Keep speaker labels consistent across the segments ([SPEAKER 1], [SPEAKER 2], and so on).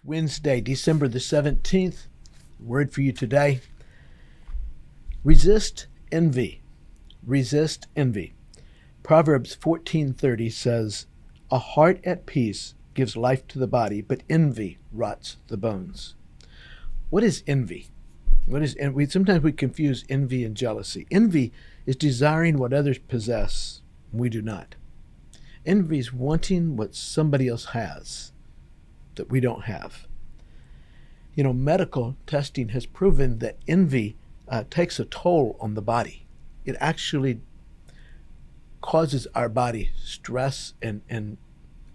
[SPEAKER 1] Wednesday, December the 17th. Word for you today. Resist envy. Resist envy. Proverbs 14:30 says, "A heart at peace gives life to the body, but envy rots the bones." What is envy? Sometimes we confuse envy and jealousy. Envy is desiring what others possess, and we do not. Envy is wanting what somebody else has that we don't have. Medical testing has proven that envy takes a toll on the body. It actually causes our body stress and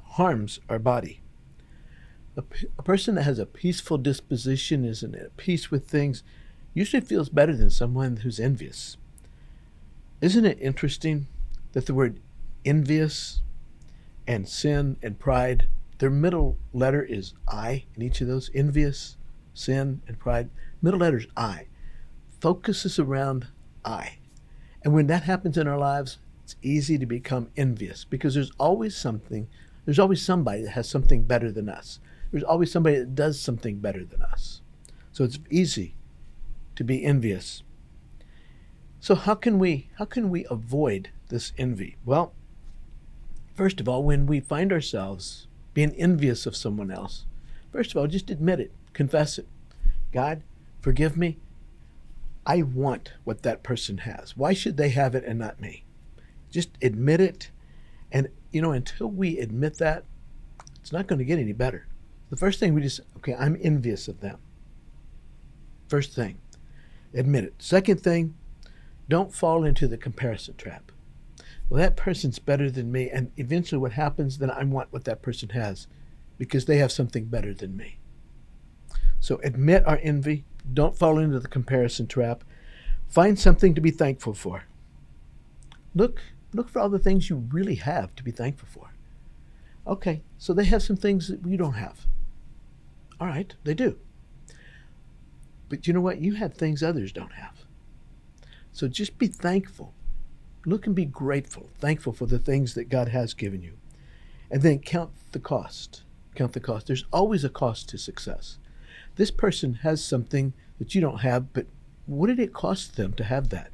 [SPEAKER 1] harms our body. A person that has a peaceful disposition, is at peace with things, usually feels better than someone who's envious. Isn't it interesting that the word envious and sin and pride, their middle letter is I in each of those? Envious, sin, and pride. Middle letter is I. Focuses around I. And when that happens in our lives, it's easy to become envious because there's always somebody that has something better than us. There's always somebody that does something better than us. So it's easy to be envious. So how can we avoid this envy? Well, first of all, when we find ourselves being envious of someone else, first of all, just admit it, confess it. God, forgive me. I want what that person has. Why should they have it and not me? Just admit it. And, until we admit that, it's not going to get any better. The first thing I'm envious of them. First thing, admit it. Second thing, don't fall into the comparison trap. Well, that person's better than me, and eventually what happens, then I want what that person has because they have something better than me. So admit our envy. Don't fall into the comparison trap. Find something to be thankful for. Look for all the things you really have to be thankful for. Okay, so they have some things that you don't have. All right, they do. But you know what? You have things others don't have. So just be thankful. Look and be grateful, thankful for the things that God has given you. And then count the cost. Count the cost. There's always a cost to success. This person has something that you don't have, but what did it cost them to have that?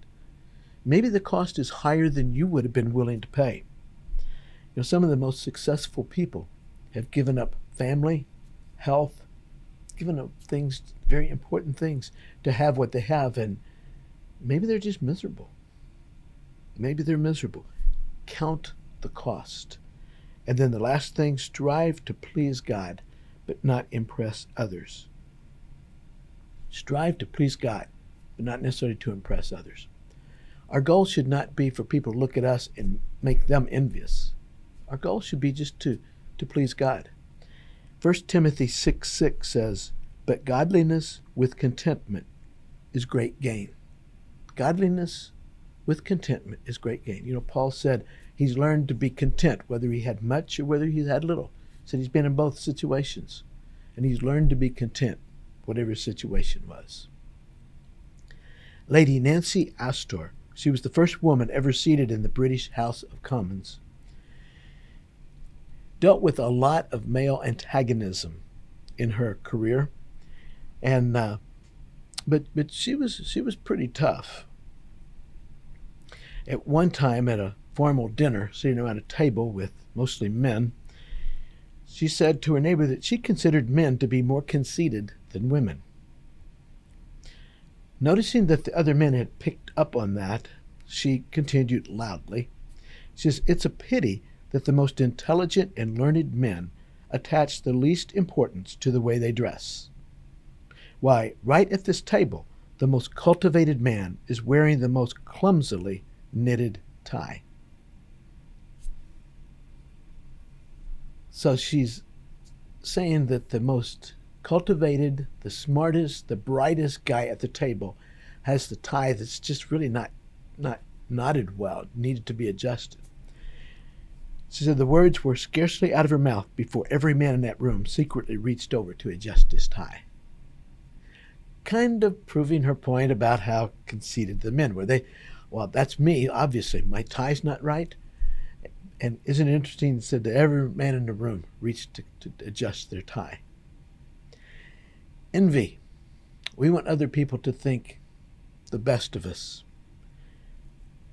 [SPEAKER 1] Maybe the cost is higher than you would have been willing to pay. Some of the most successful people have given up family, health, given up things, very important things, to have what they have, and maybe they're just miserable. Maybe they're miserable. Count the cost. And then the last thing, strive to please God, but not impress others. Strive to please God, but not necessarily to impress others. Our goal should not be for people to look at us and make them envious. Our goal should be just to please God. 1 Timothy 6:6 says, "But godliness with contentment is great gain." Godliness with contentment is great gain. Paul said he's learned to be content, whether he had much or whether he had little. He said he's been in both situations, and he's learned to be content, whatever his situation was. Lady Nancy Astor, she was the first woman ever seated in the British House of Commons, dealt with a lot of male antagonism in her career, and but she was pretty tough. At one time, at a formal dinner, sitting around a table with mostly men, she said to her neighbor that she considered men to be more conceited than women. Noticing that the other men had picked up on that, she continued loudly. She says, "It's a pity that the most intelligent and learned men attach the least importance to the way they dress. Why, right at this table, the most cultivated man is wearing the most clumsily knitted tie." So she's saying that the most cultivated, the smartest, the brightest guy at the table has the tie that's just really not knotted well, needed to be adjusted. She said the words were scarcely out of her mouth before every man in that room secretly reached over to adjust his tie. Kind of proving her point about how conceited the men were. Well, that's me, obviously. My tie's not right. And isn't it interesting, it said that every man in the room reached to adjust their tie. Envy. We want other people to think the best of us.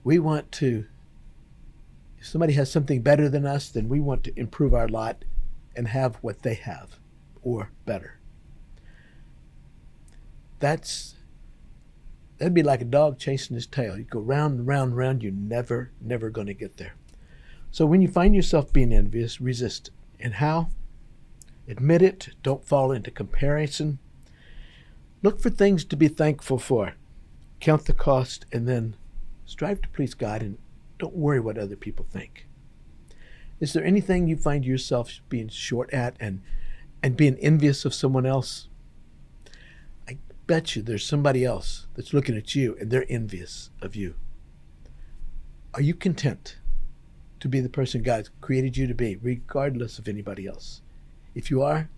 [SPEAKER 1] We want to, if somebody has something better than us, then we want to improve our lot and have what they have, or better. That'd be like a dog chasing his tail. You go round and round and round, you're never going to get there. So when you find yourself being envious, resist. And how? Admit it. Don't fall into comparison. Look for things to be thankful for. Count the cost, and then strive to please God, and don't worry what other people think. Is there anything you find yourself being short at and being envious of someone else? I bet you there's somebody else that's looking at you and they're envious of you. Are you content to be the person God created you to be, regardless of anybody else? If you are,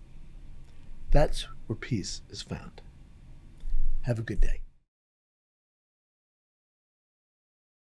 [SPEAKER 1] that's where peace is found. Have a good day.